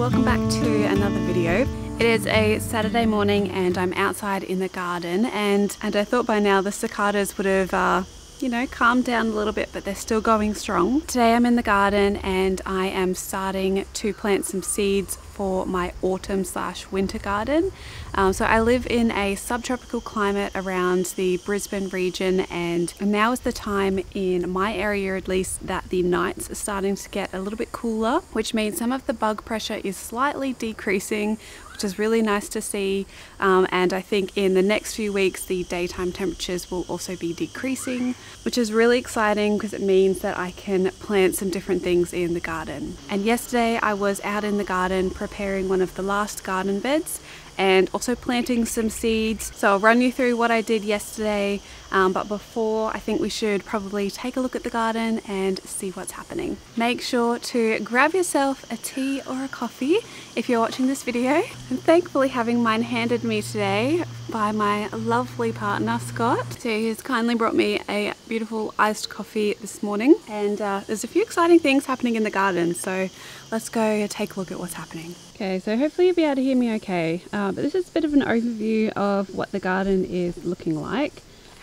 welcome back to another video. It is a Saturday morning and I'm outside in the garden and I thought by now the cicadas would have calmed down a little bit, but they're still going strong. Today I'm in the garden and I am starting to plant some seeds for my autumn/winter garden. So I live in a subtropical climate around the Brisbane region, and now is the time in my area at least that the nights are starting to get a little bit cooler, which means some of the bug pressure is slightly decreasing, which is really nice to see. And I think in the next few weeks the daytime temperatures will also be decreasing, which is really exciting because it means that I can plant some different things in the garden. And yesterday I was out in the garden preparing one of the last garden beds and also planting some seeds. So I'll run you through what I did yesterday, but before, I think we should probably take a look at the garden and see what's happening. Make sure to grab yourself a tea or a coffee if you're watching this video. I'm thankfully having mine handed me today by my lovely partner Scott. So he's kindly brought me a beautiful iced coffee this morning, and there's a few exciting things happening in the garden, so let's go take a look at what's happening. Okay, so hopefully you'll be able to hear me okay, but this is a bit of an overview of what the garden is looking like.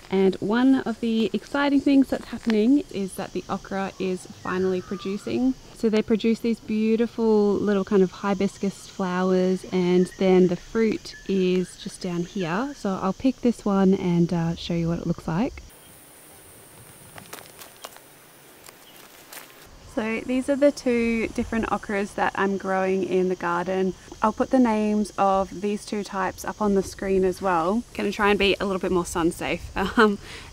And one of the exciting things that's happening is that the okra is finally producing. So they produce these beautiful little kind of hibiscus flowers, and then the fruit is just down here. So I'll pick this one and show you what it looks like. So these are the two different okras that I'm growing in the garden. I'll put the names of these two types up on the screen as well. Gonna try and be a little bit more sun safe.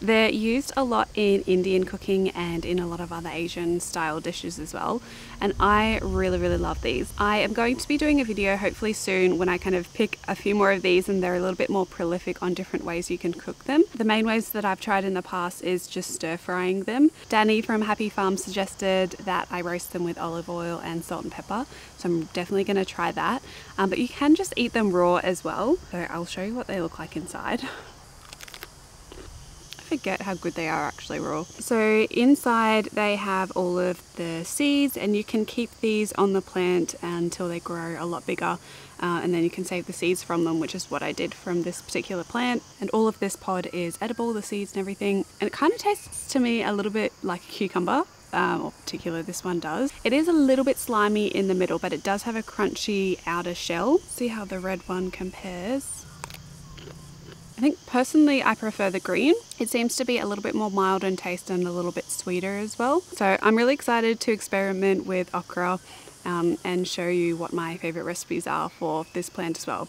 They're used a lot in Indian cooking and in a lot of other Asian style dishes as well. And I really love these. I am going to be doing a video hopefully soon when I kind of pick a few more of these and they're a little bit more prolific on different ways you can cook them. The main ways that I've tried in the past is just stir frying them. Danny from Happy Farm suggested that I roast them with olive oil and salt and pepper, so I'm definitely going to try that. But you can just eat them raw as well, so I'll show you what they look like inside. I forget how good they are actually raw. So inside they have all of the seeds, and you can keep these on the plant until they grow a lot bigger, and then you can save the seeds from them, which is what I did from this particular plant. And all of this pod is edible, the seeds and everything, and it kind of tastes to me a little bit like a cucumber. Or particularly this one does. It is a little bit slimy in the middle, but it does have a crunchy outer shell. See how the red one compares. I think personally I prefer the green. It seems to be a little bit more mild in taste and a little bit sweeter as well. So I'm really excited to experiment with okra and show you what my favorite recipes are for this plant as well.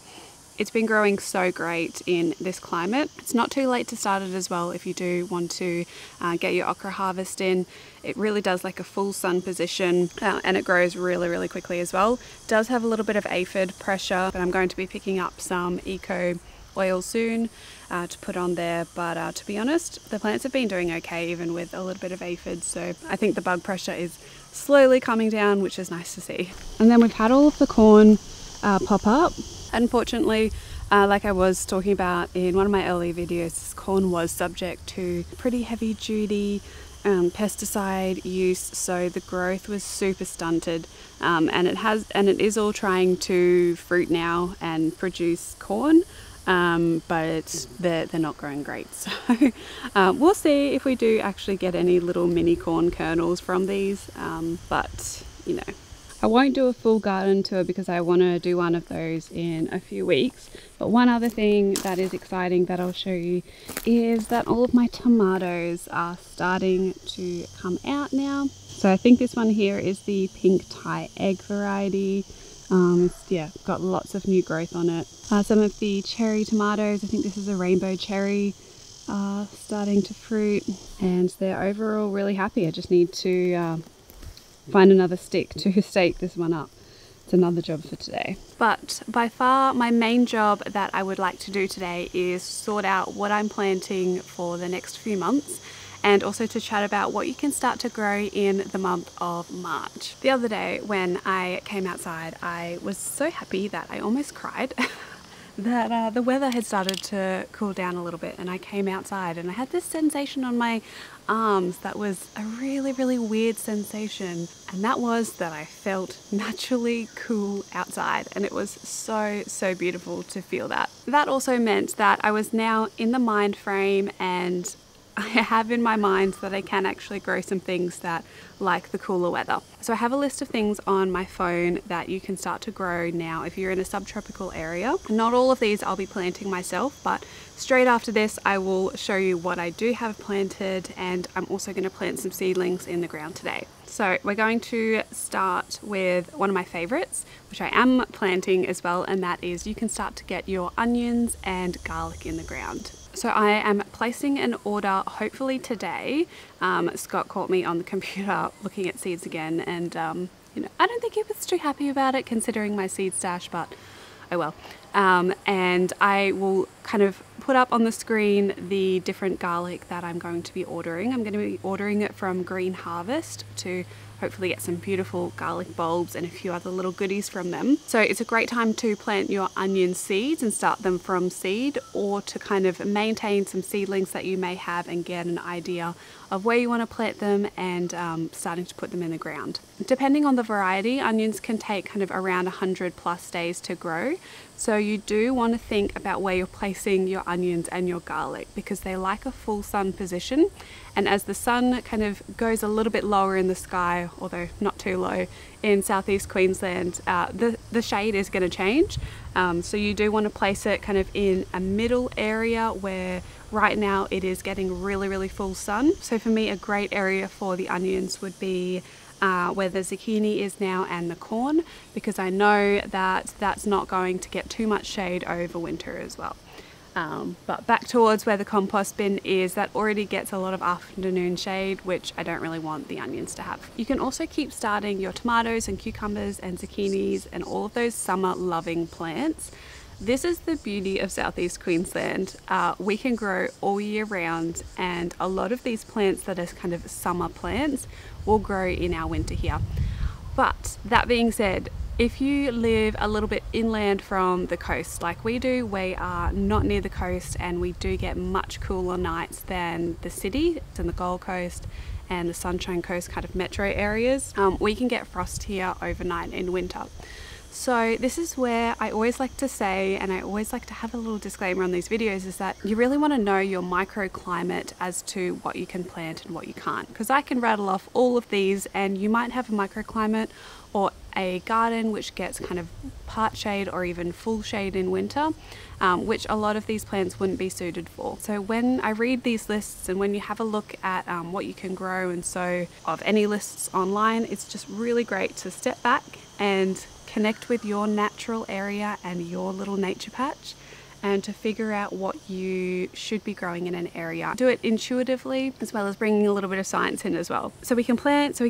It's been growing so great in this climate. It's not too late to start it as well if you do want to get your okra harvest in. It really does like a full sun position, and it grows really quickly as well. It does have a little bit of aphid pressure, but I'm going to be picking up some eco oil soon to put on there. But to be honest, the plants have been doing okay even with a little bit of aphids, so I think the bug pressure is slowly coming down, which is nice to see. And then we've had all of the corn pop up. Unfortunately, like I was talking about in one of my earlier videos, this corn was subject to pretty heavy duty pesticide use, so the growth was super stunted, and it is all trying to fruit now and produce corn, but they're not growing great. So we'll see if we do actually get any little mini corn kernels from these, but you know. I won't do a full garden tour because I want to do one of those in a few weeks. But one other thing that is exciting that I'll show you is that all of my tomatoes are starting to come out now. So I think this one here is the pink Thai egg variety. Yeah, got lots of new growth on it. Some of the cherry tomatoes, I think this is a rainbow cherry, are starting to fruit, and they're overall really happy. I just need to find another stick to stake this one up. It's another job for today. But by far my main job that I would like to do today is sort out what I'm planting for the next few months, and also to chat about what you can start to grow in the month of March. The other day when I came outside, I was so happy that I almost cried. that the weather had started to cool down a little bit, and I came outside and I had this sensation on my arms that was a really, really weird sensation, and that was that I felt naturally cool outside, and it was so beautiful to feel that. That also meant that I was now in the mind frame, and I have in my mind that I can actually grow some things that like the cooler weather. So I have a list of things on my phone that you can start to grow now if you're in a subtropical area. Not all of these I'll be planting myself, but straight after this I will show you what I do have planted, and I'm also going to plant some seedlings in the ground today. So we're going to start with one of my favorites, which I am planting as well, and that is you can start to get your onions and garlic in the ground. So I am placing an order hopefully today. Scott caught me on the computer looking at seeds again, and you know, I don't think he was too happy about it considering my seed stash, but oh well. And I will kind of put up on the screen the different garlic that I'm going to be ordering. I'm going to be ordering it from Green Harvest to hopefully get some beautiful garlic bulbs and a few other little goodies from them. So it's a great time to plant your onion seeds and start them from seed, or to kind of maintain some seedlings that you may have and get an idea of where you want to plant them, and starting to put them in the ground. Depending on the variety, onions can take kind of around 100+ days to grow. So you do want to think about where you're placing your onions and your garlic, because they like a full sun position, and as the sun kind of goes a little bit lower in the sky, although not too low, in southeast Queensland, the shade is going to change. So you do want to place it kind of in a middle area where right now it is getting really full sun. So for me, a great area for the onions would be where the zucchini is now and the corn, because I know that that's not going to get too much shade over winter as well. But back towards where the compost bin is, that already gets a lot of afternoon shade, which I don't really want the onions to have. You can also keep starting your tomatoes and cucumbers and zucchinis and all of those summer loving plants. This is the beauty of southeast Queensland. We can grow all year round, and a lot of these plants that are kind of summer plants will grow in our winter here. But that being said, if you live a little bit inland from the coast like we do, we are not near the coast, and we do get much cooler nights than the city and the Gold Coast and the Sunshine Coast kind of metro areas. We can get frost here overnight in winter. So this is where I always like to say, and I always like to have a little disclaimer on these videos, is that you really want to know your microclimate as to what you can plant and what you can't. Because I can rattle off all of these, and you might have a microclimate or a garden which gets kind of part shade or even full shade in winter, which a lot of these plants wouldn't be suited for. So when I read these lists, and when you have a look at what you can grow and so of any lists online, it's just really great to step back and connect with your natural area and your little nature patch, and to figure out what you should be growing in an area. Do it intuitively, as well as bringing a little bit of science in as well. So we can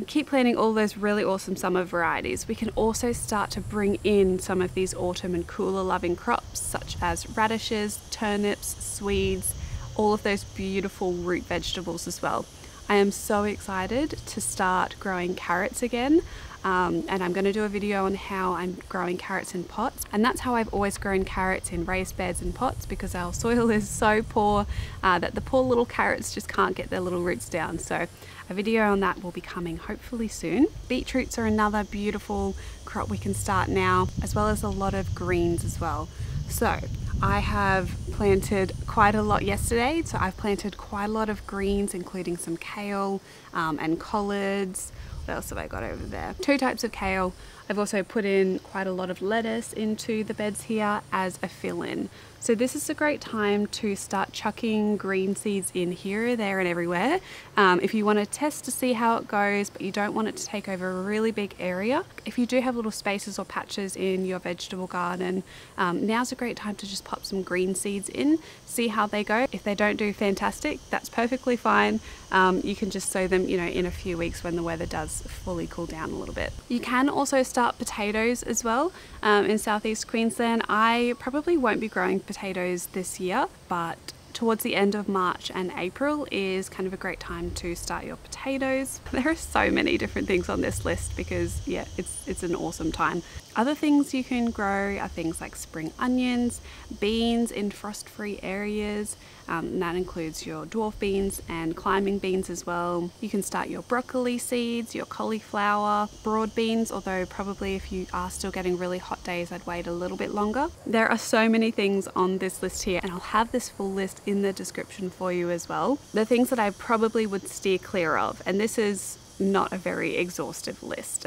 keep planting all those really awesome summer varieties. We can also start to bring in some of these autumn and cooler loving crops, such as radishes, turnips, swedes, all of those beautiful root vegetables as well. I am so excited to start growing carrots again. And I'm going to do a video on how I'm growing carrots in pots, and that's how I've always grown carrots, in raised beds and pots, because our soil is so poor that the poor little carrots just can't get their little roots down. So a video on that will be coming hopefully soon. Beetroots are another beautiful crop we can start now, as well as a lot of greens as well. So I have planted quite a lot yesterday, so I've planted quite a lot of greens, including some kale and collards. What else have I got over there? 2 types of kale. I've also put in quite a lot of lettuce into the beds here as a fill-in. So this is a great time to start chucking green seeds in here, there and everywhere. If you want to test to see how it goes, but you don't want it to take over a really big area. If you do have little spaces or patches in your vegetable garden, now's a great time to just pop some green seeds in, see how they go. If they don't do fantastic, that's perfectly fine. You can just sow them, in a few weeks when the weather does fully cool down a little bit. You can also start potatoes as well. In southeast Queensland, I probably won't be growing potatoes this year, but Towards the end of March and April is kind of a great time to start your potatoes. There are so many different things on this list because yeah, it's an awesome time. Other things you can grow are things like spring onions, beans in frost-free areas, and that includes your dwarf beans and climbing beans as well. You can start your broccoli seeds, your cauliflower, broad beans, although probably if you are still getting really hot days, I'd wait a little bit longer. There are so many things on this list here, and I'll have this full list in the description for you as well. The things that I probably would steer clear of, and this is not a very exhaustive list.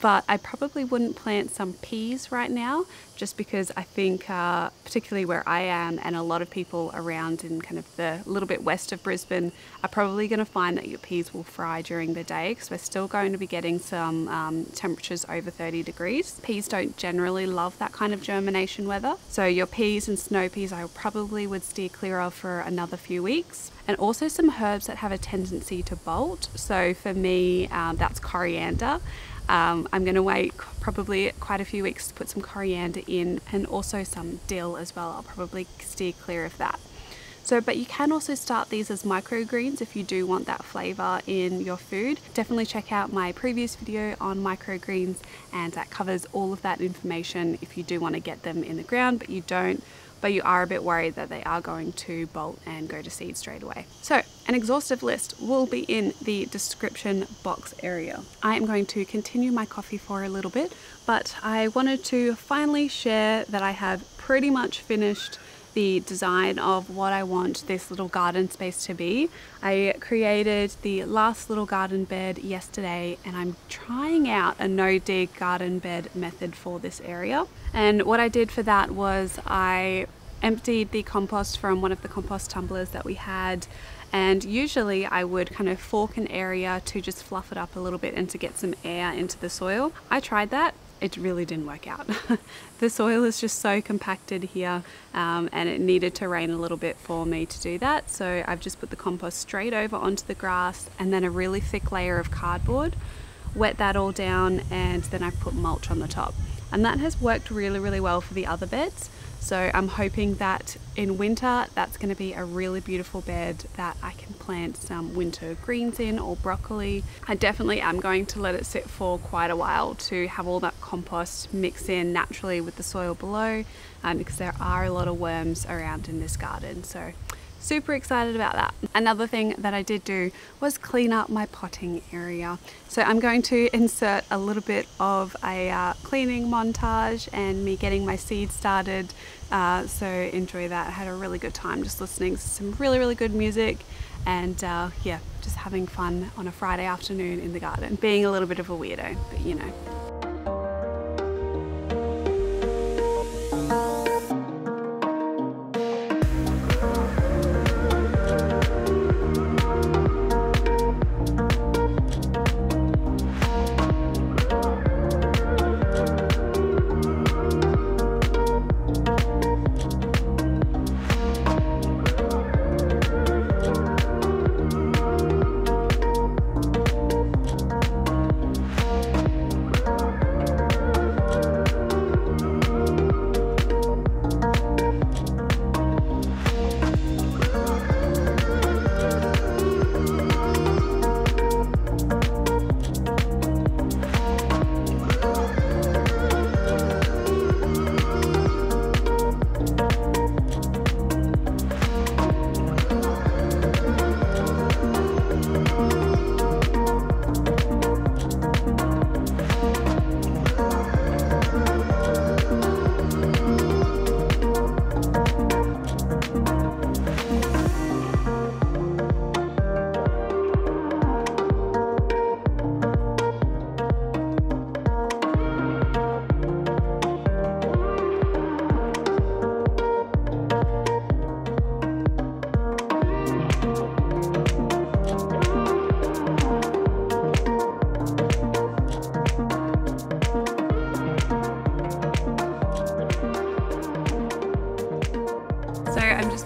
But I probably wouldn't plant some peas right now, just because I think particularly where I am and a lot of people around in kind of the little bit west of Brisbane are probably going to find that your peas will fry during the day, because we're still going to be getting some temperatures over 30 degrees. Peas don't generally love that kind of germination weather. So your peas and snow peas I probably would steer clear of for another few weeks. And also some herbs that have a tendency to bolt. So for me, that's coriander. I'm going to wait probably quite a few weeks to put some coriander in, and also some dill as well. I'll probably steer clear of that. So, but you can also start these as microgreens if you do want that flavor in your food. Definitely check out my previous video on microgreens, and that covers all of that information if you do want to get them in the ground, but you don't. But you are a bit worried that they are going to bolt and go to seed straight away. So an exhaustive list will be in the description box area. I am going to continue my coffee for a little bit, but I wanted to finally share that I have pretty much finished the design of what I want this little garden space to be. I created the last little garden bed yesterday, and I'm trying out a no-dig garden bed method for this area. And what I did for that was I emptied the compost from one of the compost tumblers that we had, and usually I would kind of fork an area to just fluff it up a little bit and to get some air into the soil. I tried that. It really didn't work out. The soil is just so compacted here, and it needed to rain a little bit for me to do that. So I've just put the compost straight over onto the grass, and then a really thick layer of cardboard, wet that all down, and then I've put mulch on the top. And that has worked really, really well for the other beds. So I'm hoping that in winter, that's going to be a really beautiful bed that I can plant some winter greens in, or broccoli. I definitely am going to let it sit for quite a while to have all that compost mix in naturally with the soil below, because there are a lot of worms around in this garden. So super excited about that. Another thing that I did do was clean up my potting area. So I'm going to insert a little bit of a cleaning montage and me getting my seeds started. So enjoy that. I had a really good time just listening to some really, really good music, and yeah, just having fun on a Friday afternoon in the garden, being a little bit of a weirdo, but you know.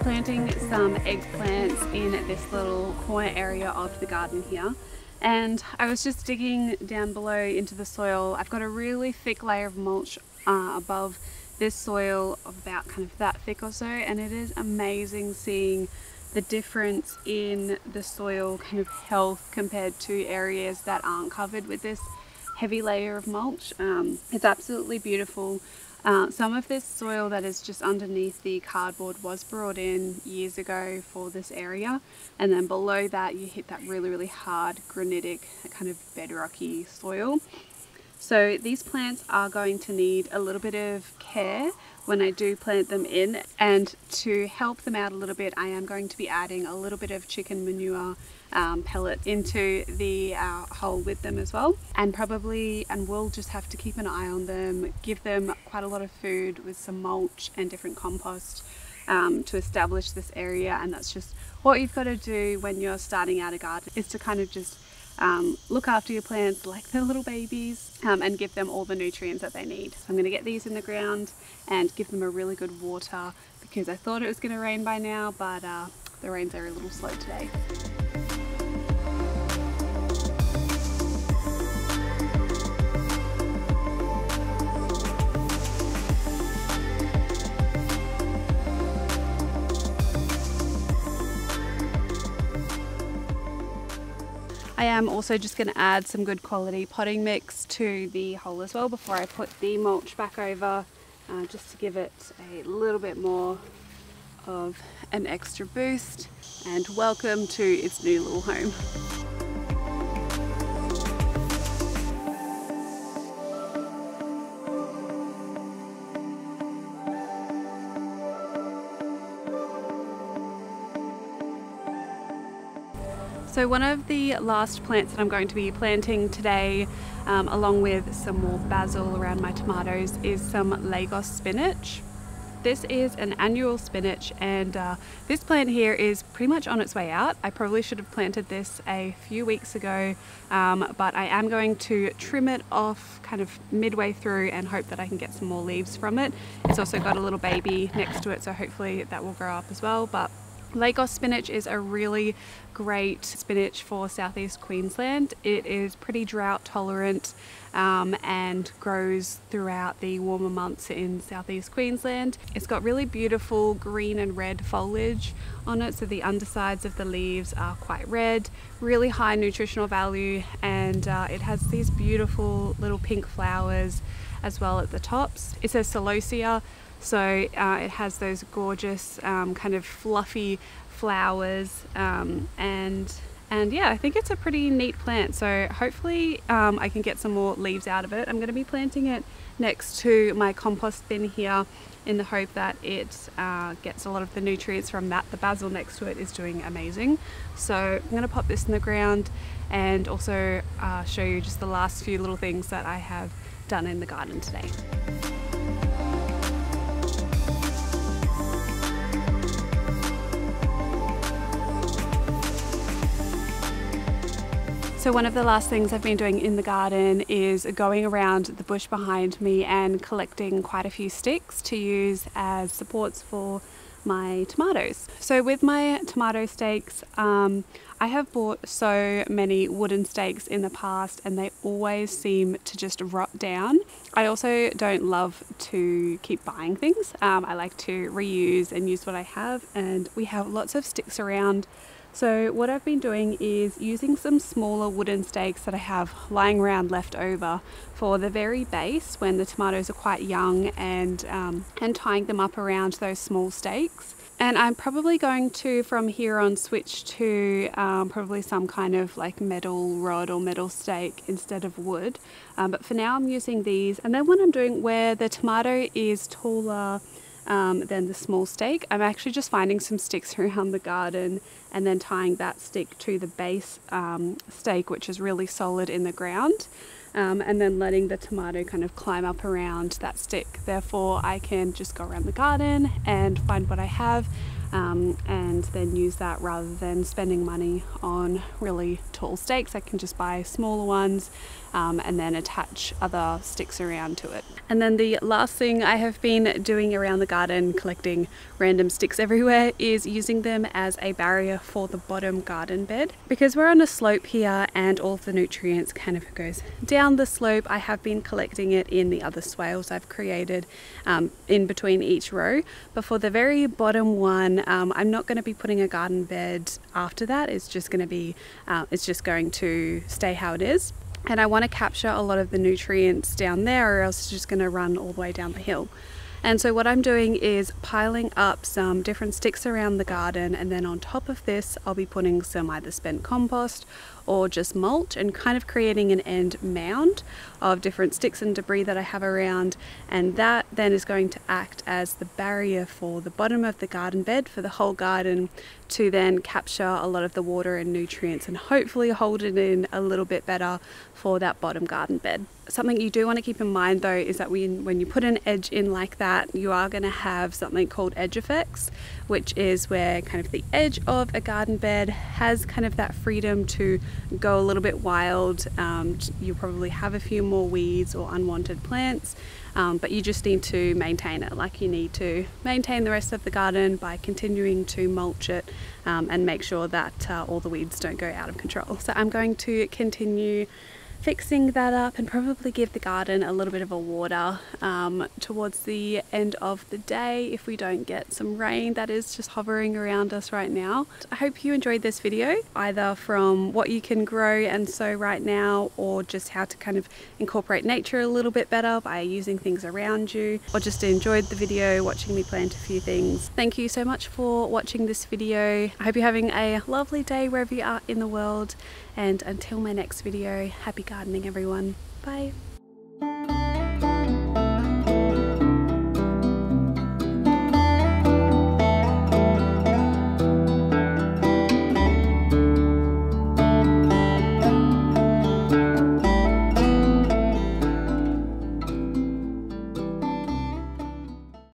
planting some eggplants in this little corner area of the garden here. And I was just digging down below into the soil. I've got a really thick layer of mulch above this soil of about kind of that thick or so, and it is amazing seeing the difference in the soil kind of health compared to areas that aren't covered with this heavy layer of mulch. It's absolutely beautiful. Some of this soil that is just underneath the cardboard was brought in years ago for this area, and then below that you hit that really hard granitic kind of bedrocky soil. So these plants are going to need a little bit of care when I do plant them in, and to help them out a little bit I am going to be adding a little bit of chicken manure pellet into the hole with them as well, and we'll just have to keep an eye on them, give them quite a lot of food with some mulch and different compost to establish this area. And that's just what you've got to do when you're starting out a garden, is to kind of just look after your plants like they're little babies, and give them all the nutrients that they need. So I'm going to get these in the ground and give them a really good water, because I thought it was going to rain by now, but the rains are a little slow today. I am also just going to add some good quality potting mix to the hole as well before I put the mulch back over, just to give it a little bit more of an extra boost. And welcome to its new little home. So one of the last plants that I'm going to be planting today, along with some more basil around my tomatoes, is some Lagos spinach. This is an annual spinach, and this plant here is pretty much on its way out. I probably should have planted this a few weeks ago, but I am going to trim it off kind of midway through and hope that I can get some more leaves from it. It's also got a little baby next to it, so hopefully that will grow up as well. But Lagos spinach is a really great spinach for southeast Queensland. It is pretty drought tolerant and grows throughout the warmer months in southeast Queensland. It's got really beautiful green and red foliage on it, so the undersides of the leaves are quite red, really high nutritional value, and it has these beautiful little pink flowers as well at the tops. It's a celosia, so it has those gorgeous kind of fluffy flowers, and yeah, I think it's a pretty neat plant. So hopefully I can get some more leaves out of it. I'm going to be planting it next to my compost bin here in the hope that it gets a lot of the nutrients from that. The basil next to it is doing amazing. So I'm going to pop this in the ground and also show you just the last few little things that I have done in the garden today. So one of the last things I've been doing in the garden is going around the bush behind me and collecting quite a few sticks to use as supports for my tomatoes. So with my tomato stakes, I have bought so many wooden stakes in the past and they always seem to just rot down. I also don't love to keep buying things. I like to reuse and use what I have, and we have lots of sticks around. So what I've been doing is using some smaller wooden stakes that I have lying around left over for the very base when the tomatoes are quite young, and tying them up around those small stakes. And I'm probably going to, from here on, switch to probably some kind of like metal rod or metal stake instead of wood. But for now I'm using these. And then when I'm doing where the tomato is taller than the small stake, I'm actually just finding some sticks around the garden and then tying that stick to the base stake, which is really solid in the ground, and then letting the tomato kind of climb up around that stick. Therefore I can just go around the garden and find what I have. and then use that rather than spending money on really tall stakes. I can just buy smaller ones and then attach other sticks around to it. And then the last thing I have been doing around the garden, collecting random sticks everywhere, is using them as a barrier for the bottom garden bed. Because we're on a slope here and all of the nutrients kind of goes down the slope, I have been collecting it in the other swales I've created in between each row. But for the very bottom one, I'm not going to be putting a garden bed after that. It's just going to be, it's just going to stay how it is. And I want to capture a lot of the nutrients down there, or else it's just going to run all the way down the hill. And so what I'm doing is piling up some different sticks around the garden, and then on top of this I'll be putting some either spent compost or just mulch, and kind of creating an end mound of different sticks and debris that I have around, and that then is going to act as the barrier for the bottom of the garden bed for the whole garden, to then capture a lot of the water and nutrients and hopefully hold it in a little bit better for that bottom garden bed. Something you do want to keep in mind though is that when you put an edge in like that, you are going to have something called edge effects, which is where kind of the edge of a garden bed has kind of that freedom to go a little bit wild. You probably have a few more weeds or unwanted plants, but you just need to maintain it like you need to maintain the rest of the garden by continuing to mulch it and make sure that all the weeds don't go out of control. So I'm going to continue fixing that up and probably give the garden a little bit of a water towards the end of the day if we don't get some rain that is just hovering around us right now. I hope you enjoyed this video, either from what you can grow and sow right now, or just how to kind of incorporate nature a little bit better by using things around you, or just enjoyed the video watching me plant a few things. Thank you so much for watching this video. I hope you're having a lovely day wherever you are in the world, and until my next video, happy gardening everyone. Bye.